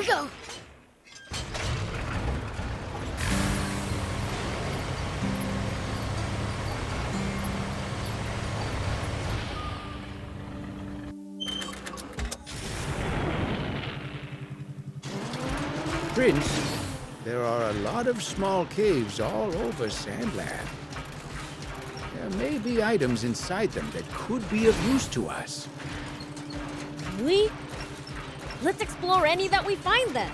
we go. Prince, there are a lot of small caves all over Sandland. There may be items inside them that could be of use to us. Really? Let's explore any that we find then.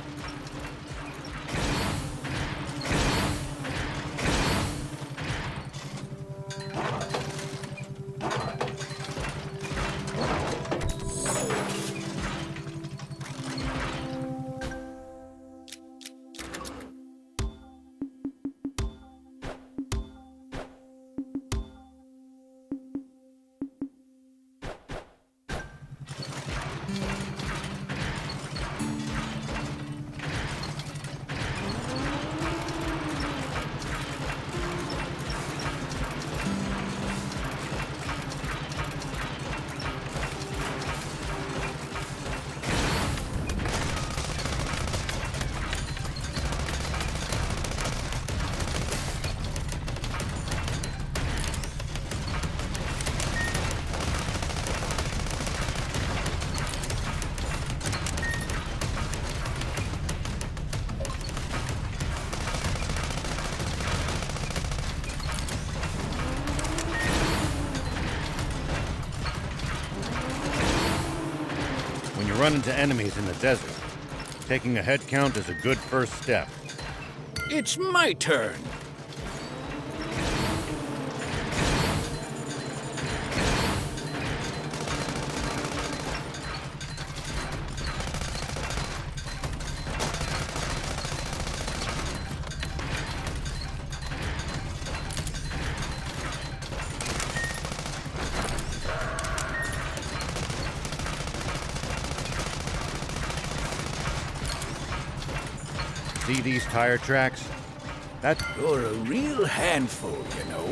When you run into enemies in the desert, taking a head count is a good first step. It's my turn. See these tire tracks? You're a real handful, you know.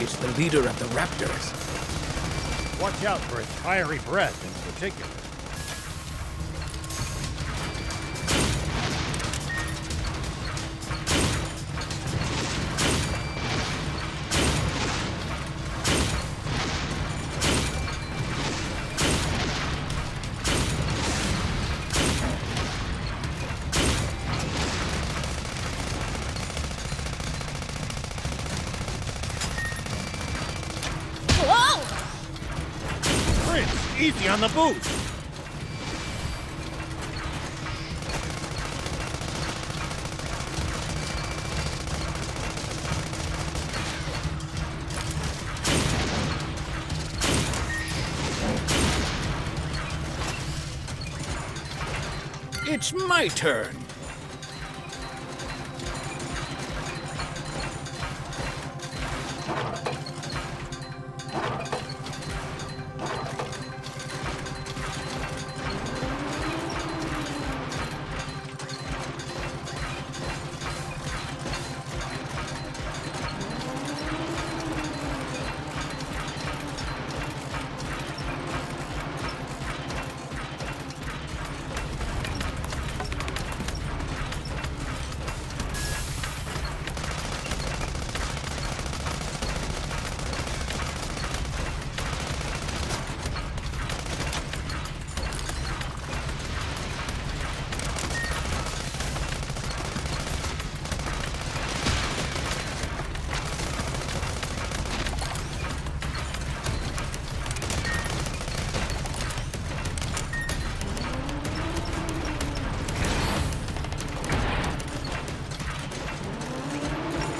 It's the leader of the Raptors. Watch out for its fiery breath in particular. Whoa! Prince, easy on the boost! It's my turn.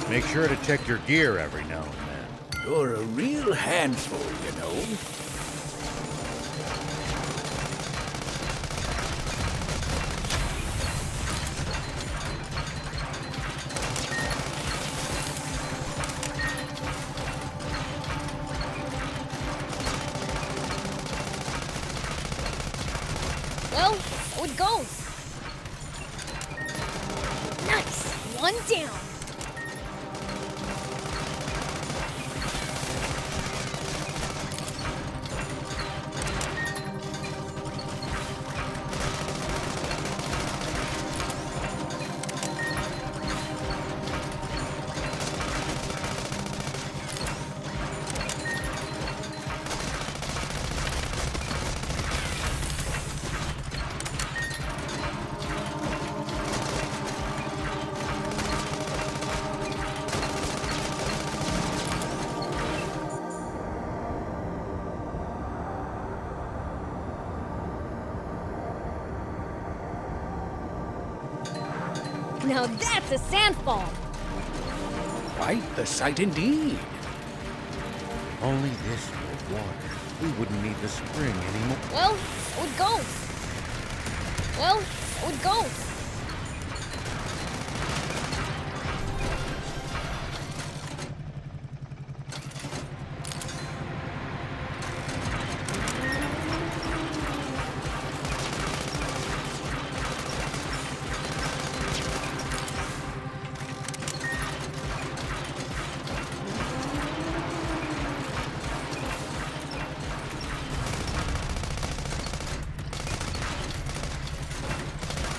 Make sure to check your gear every now and then. You're a real handful, you know. Well, so it goes. One down. Now that's a sandfall. Quite the sight indeed. Only this with water. We wouldn't need the spring anymore. Well, so it goes. Well, so it goes.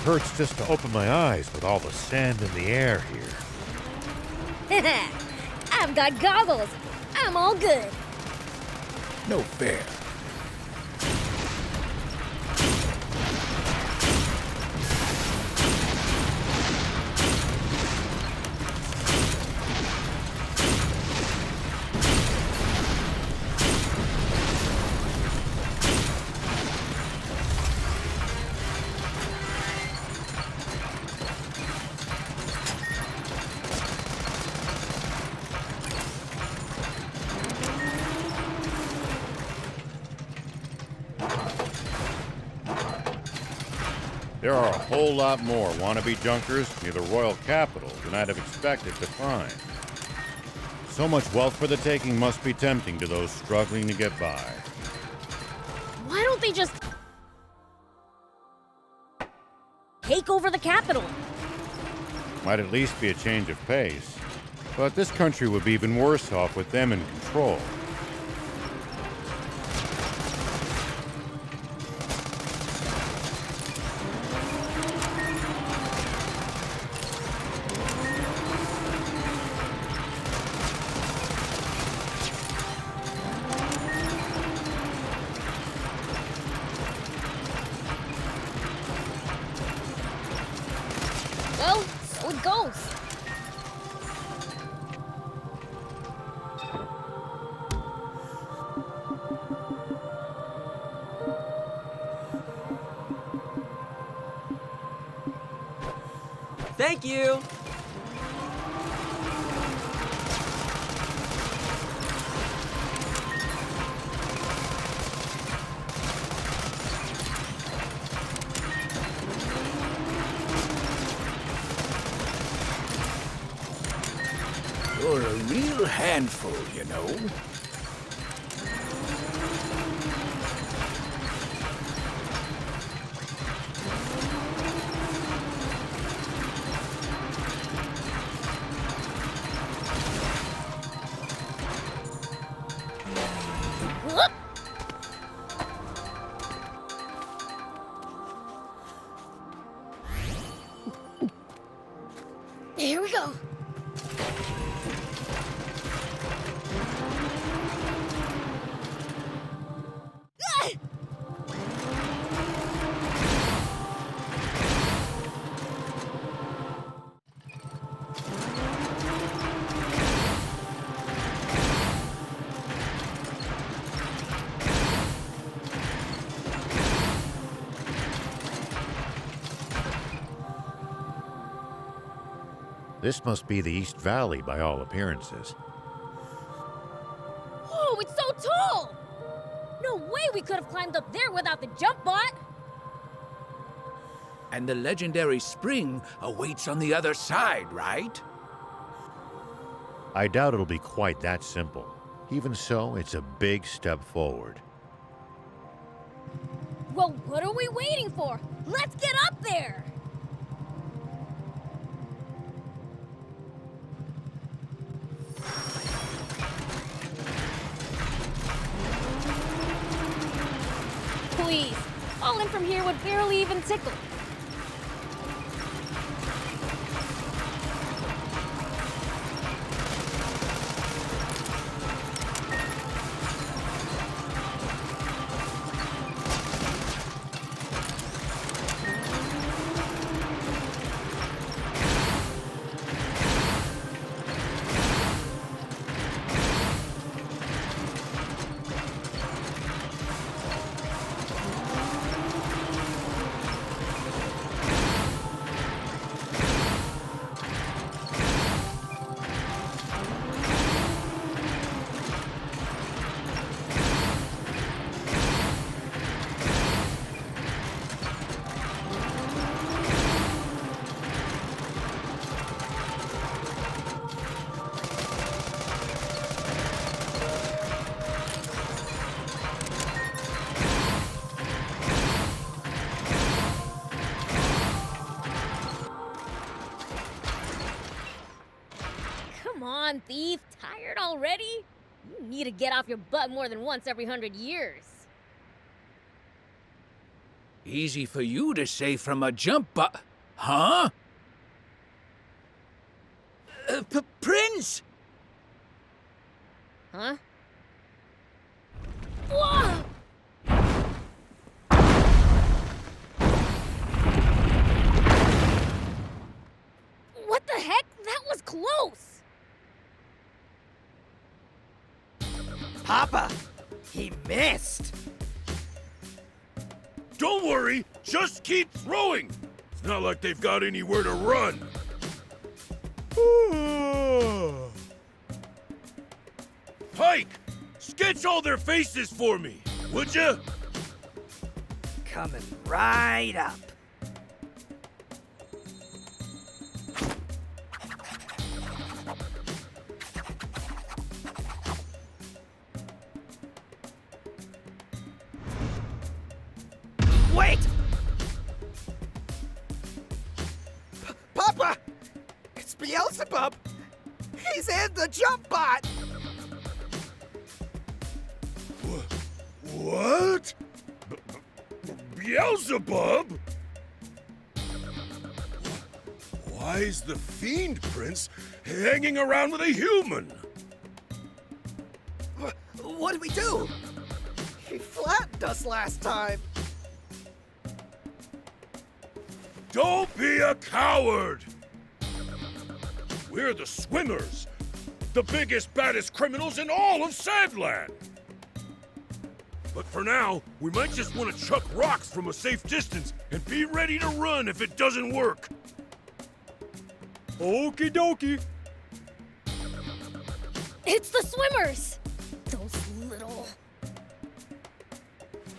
Hurts just to open my eyes with all the sand in the air here. I've got goggles. I'm all good. No fair. There are a whole lot more wannabe junkers near the royal capital than I'd have expected to find. So much wealth for the taking must be tempting to those struggling to get by. Why don't they just take over the capital? Might at least be a change of pace. But this country would be even worse off with them in control. Well, so it goes. Thank you! You're a real handful, you know. Whoop. Here we go. This must be the East Valley by all appearances. Whoa, it's so tall! No way we could have climbed up there without the jump bot! And the legendary spring awaits on the other side, right? I doubt it'll be quite that simple. Even so, it's a big step forward. Well, what are we waiting for? Let's get up there! Please, falling from here would barely even tickle. Come on, thief. Tired already? You need to get off your butt more than once every 100 years. Easy for you to say from a jump, but... Huh? Prince! Huh? Whoa! What the heck? That was close! Papa, he missed. Don't worry, just keep throwing. It's not like they've got anywhere to run. Pike, sketch all their faces for me, would you? Coming right up. Wait! Papa! It's Beelzebub! He's in the jump bot! What? Beelzebub? Why is the Fiend Prince hanging around with a human? What do we do? He flattened us last time. Don't be a coward! We're the Swimmers, the biggest, baddest criminals in all of Sandland! But for now, we might just want to chuck rocks from a safe distance and be ready to run if it doesn't work. Okie dokie. It's the Swimmers! Those little...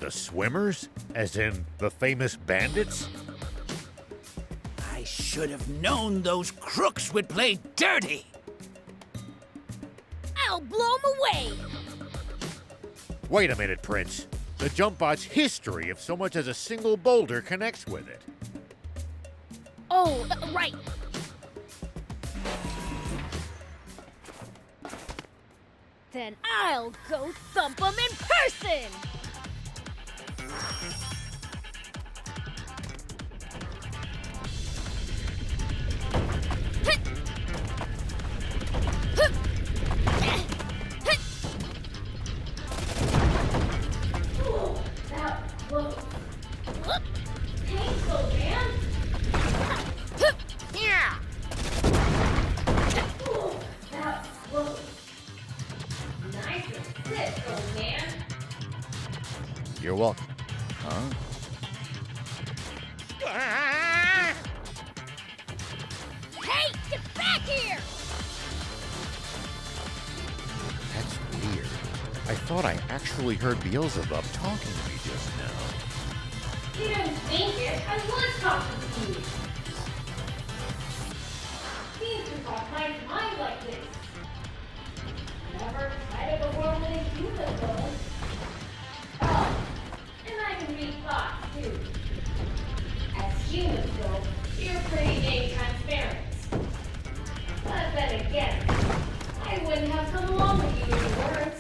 The Swimmers? As in the famous bandits? I should have known those crooks would play dirty! I'll blow 'em away! Wait a minute, Prince. The jump bot's history if so much as a single boulder connects with it. Oh, right. Then I'll go thump 'em in person! Painful, man! Yeah! That was nice and sick, old man. You're welcome. Huh? Hey, get back here! That's weird. I thought I actually heard Beelzebub talking to me just now. You didn't think it. I was talking to you. Seems to talk my mind like this. Never tried the world with a human, though. Oh, and I can read thoughts, too. As humans go, you're pretty dang transparent. But then again, I wouldn't have come along with you if you weren't.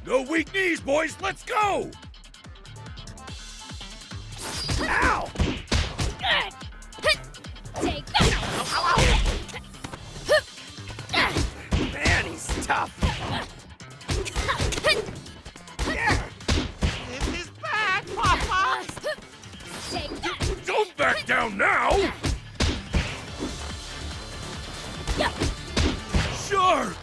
No weak knees, boys. Let's go! Ow! Take that! Man, he's tough. Yeah. This is bad, Papa. Take that! Don't back down now! Shark!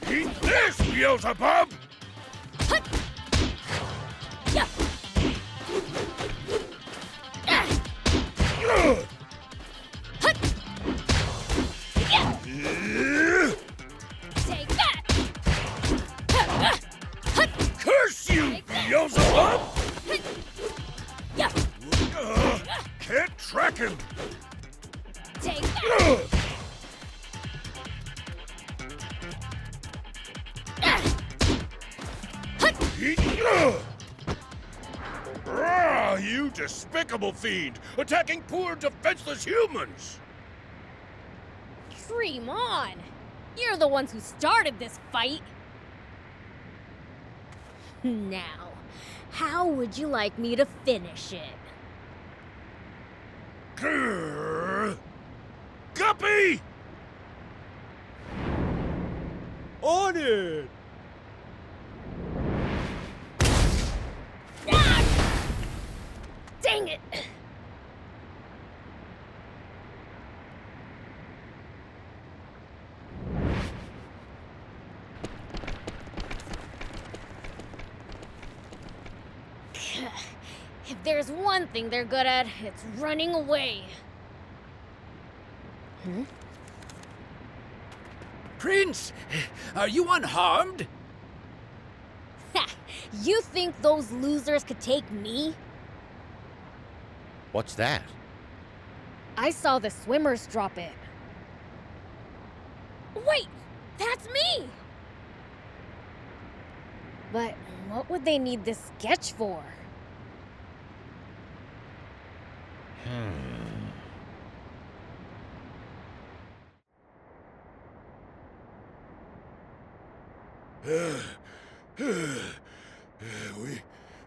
Eat this, Beelzebub! Ugh. Take that! Curse you, Beelzebub! Can't track him! Take that! Ugh. Ugh. Ah, you despicable fiend! Attacking poor, defenseless humans! Dream on! You're the ones who started this fight! Now, how would you like me to finish it? Grrr. Guppy! On it! Ah! Dang it! If there's one thing they're good at, it's running away. Prince, are you unharmed? Ha! You think those losers could take me? What's that? I saw the swimmers drop it. Wait! That's me! But what would they need this sketch for?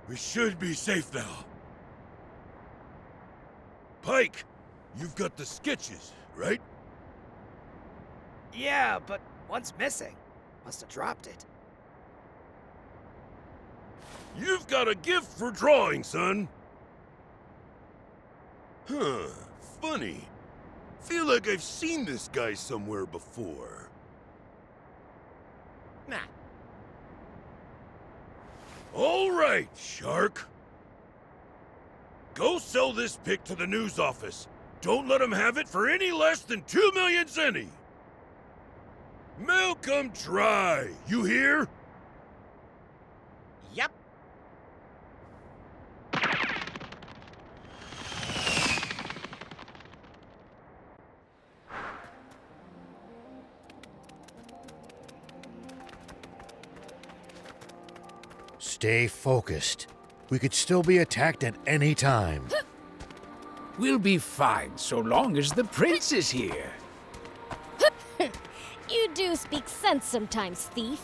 We should be safe now. Pike, you've got the sketches, right? Yeah, but one's missing. Must have dropped it. You've got a gift for drawing, son. Huh, funny. Feel like I've seen this guy somewhere before. Nah. All right, Shark. Go sell this pic to the news office. Don't let them have it for any less than 2 million zenny. Milk 'em dry, you hear? Yep. Stay focused. We could still be attacked at any time. We'll be fine so long as the prince is here. You do speak sense sometimes, thief.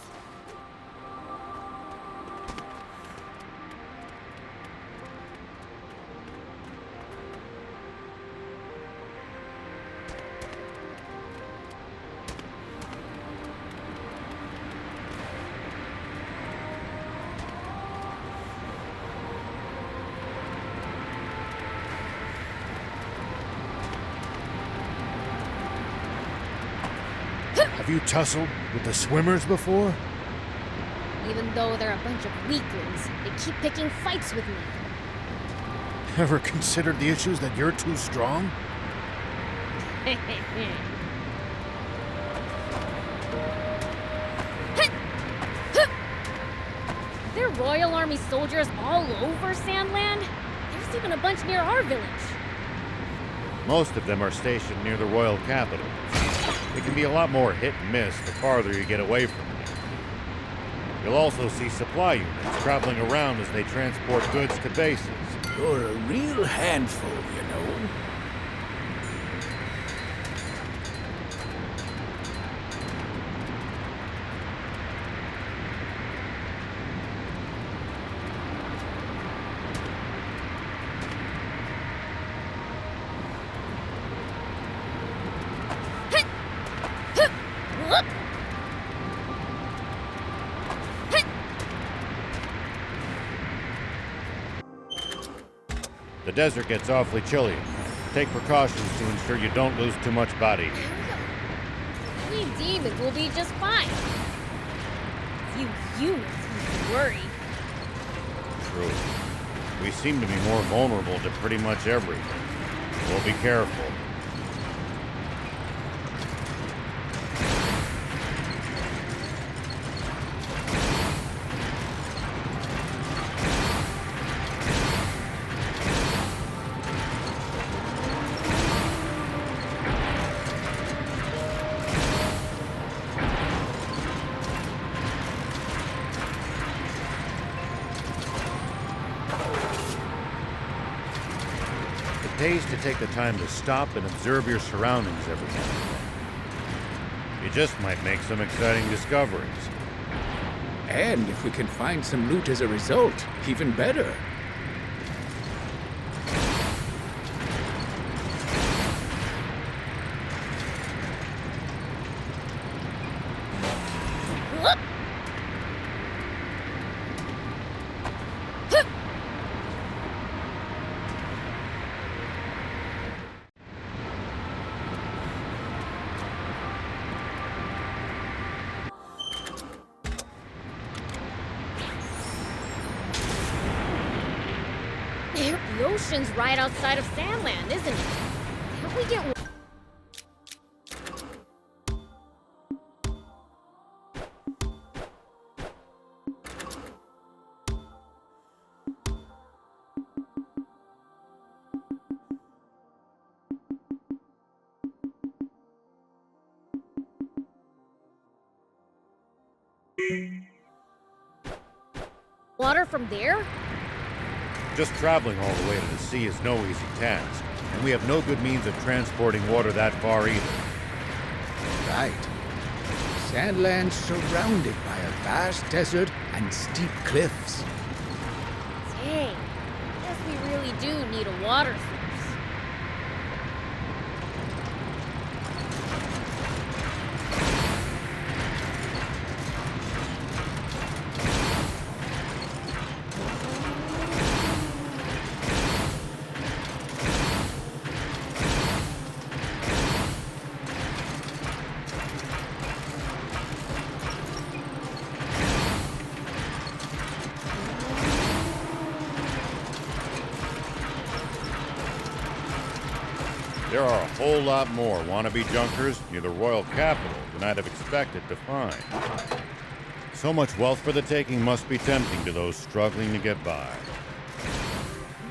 Have you tussled with the swimmers before? Even though they're a bunch of weaklings, they keep picking fights with me. Ever considered the issues that you're too strong? There are Royal Army soldiers all over Sandland. There's even a bunch near our village. Most of them are stationed near the royal capital. It can be a lot more hit and miss the farther you get away from it. You'll also see supply units traveling around as they transport goods to bases. You're a real handful, you know. The desert gets awfully chilly. Take precautions to ensure you don't lose too much body. We demons will be just fine. Few humans need to worry. True. We seem to be more vulnerable to pretty much everything. We'll be careful. It pays to take the time to stop and observe your surroundings every now and then. You just might make some exciting discoveries. And if we can find some loot as a result, even better. The ocean's right outside of Sandland, isn't it? Can't we get... water from there? Just traveling all the way to the sea is no easy task, and we have no good means of transporting water that far either. Right. Sandland surrounded by a vast desert and steep cliffs. Dang. Guess we really do need a water source. There are a whole lot more wannabe junkers near the royal capital than I'd have expected to find. So much wealth for the taking must be tempting to those struggling to get by.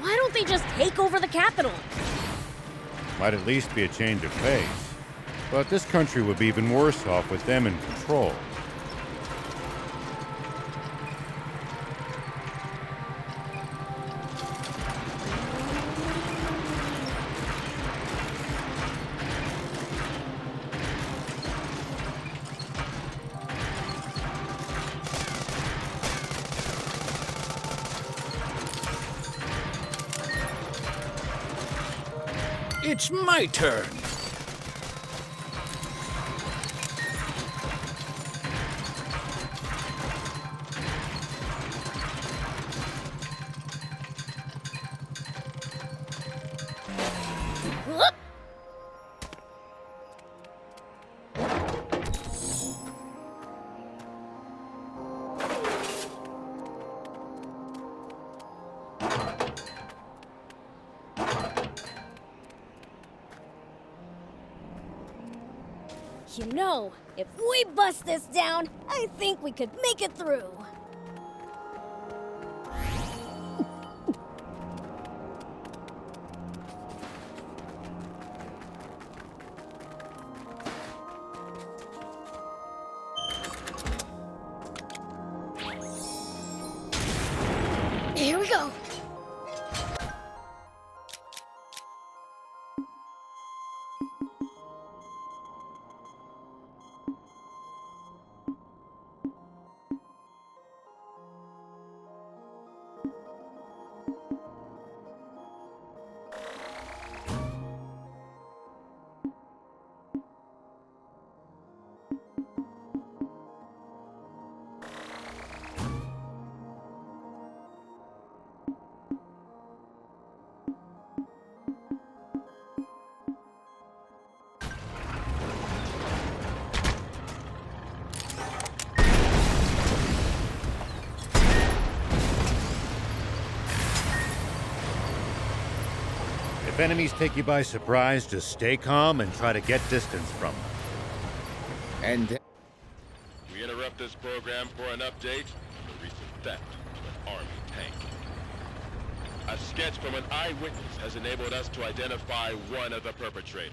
Why don't they just take over the capital? Might at least be a change of pace. But this country would be even worse off with them in control. It's my turn. Whoop! You know, if we bust this down, I think we could make it through. If enemies take you by surprise, just stay calm and try to get distance from them. And We interrupt this program for an update on the recent theft of an Army tank. A sketch from an eyewitness has enabled us to identify one of the perpetrators.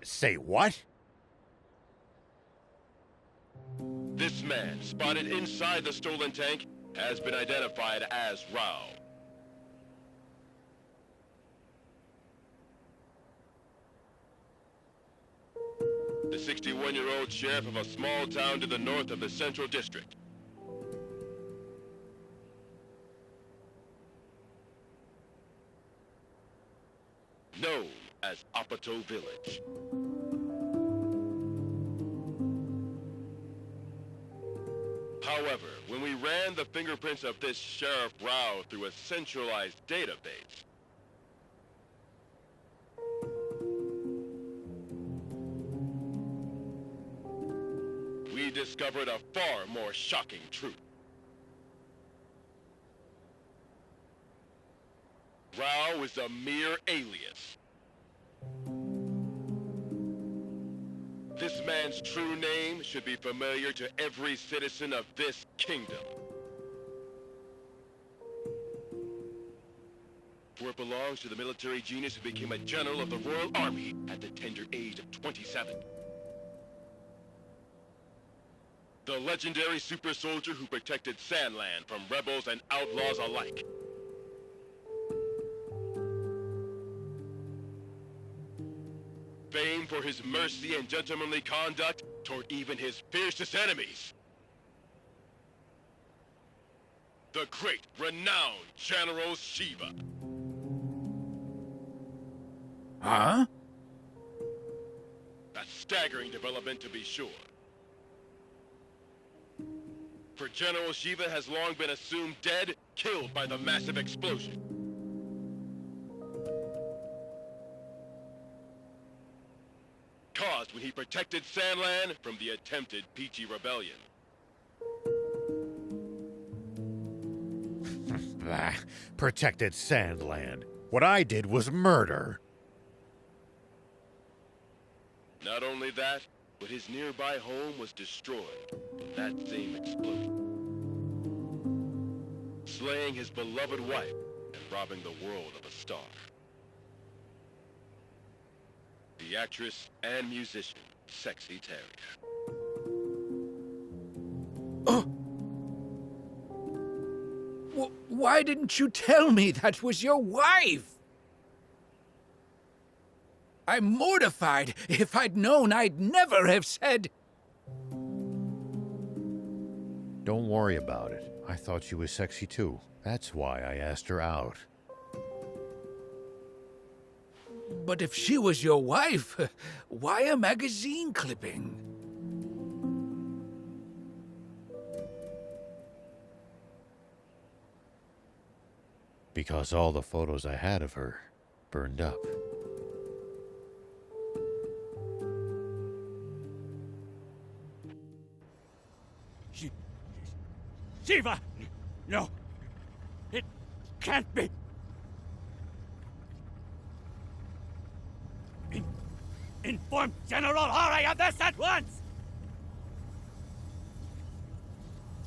Say what? This man, spotted inside the stolen tank, has been identified as Rao. The 61-year-old sheriff of a small town to the north of the Central District. Known as Apato Village. However, when we ran the fingerprints of this Sheriff Rao through a centralized database, we discovered a far more shocking truth. Rao is a mere alias. This man's true name should be familiar to every citizen of this kingdom. For it belongs to the military genius who became a general of the Royal Army at the tender age of 27. The legendary super soldier who protected Sandland from rebels and outlaws alike. Famed for his mercy and gentlemanly conduct toward even his fiercest enemies. The great, renowned General Shiva. huh? A staggering development, to be sure. For General Shiva has long been assumed dead, killed by the massive explosion. Caused when he protected Sandland from the attempted Peachy Rebellion. Bah, protected Sandland. What I did was murder. Not only that, but his nearby home was destroyed in that same explosion. Slaying his beloved wife and robbing the world of a star. The actress and musician, Sexy Terry. Why didn't you tell me that was your wife? I'm mortified. If I'd known, I'd never have said... Don't worry about it. I thought she was sexy too. That's why I asked her out. But if she was your wife, why a magazine clipping? Because all the photos I had of her burned up. Shiva! No. It can't be. Inform General Hori of this at once!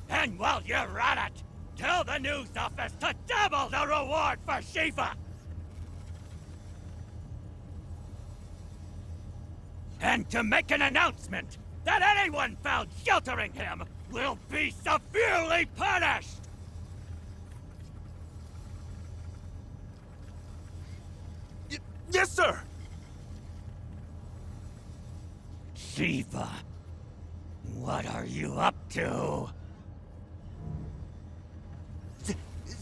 And while you're at it, tell the news office to double the reward for Shiva! And to make an announcement that anyone found sheltering him will be severely punished! Yes, sir! Shiva, what are you up to?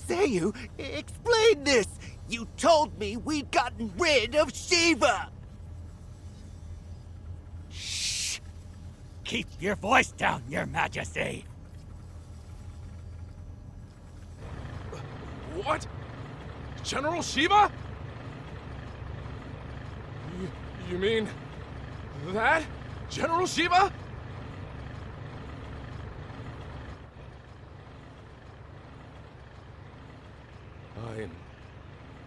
Zayu, explain this! You told me we'd gotten rid of Shiva! Shh! Keep your voice down, Your Majesty! What? General Shiva? You mean that? General Shiva?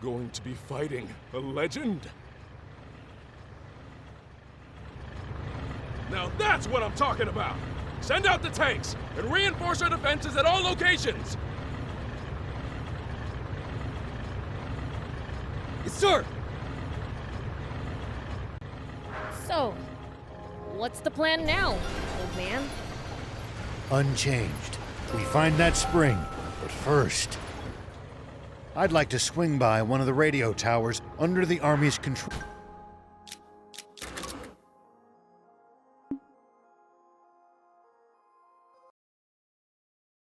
going to be fighting a legend. Now that's what I'm talking about! Send out the tanks and reinforce our defenses at all locations! Yes, sir! So, what's the plan now, old man? Unchanged. We find that spring, but first, I'd like to swing by one of the radio towers under the Army's control.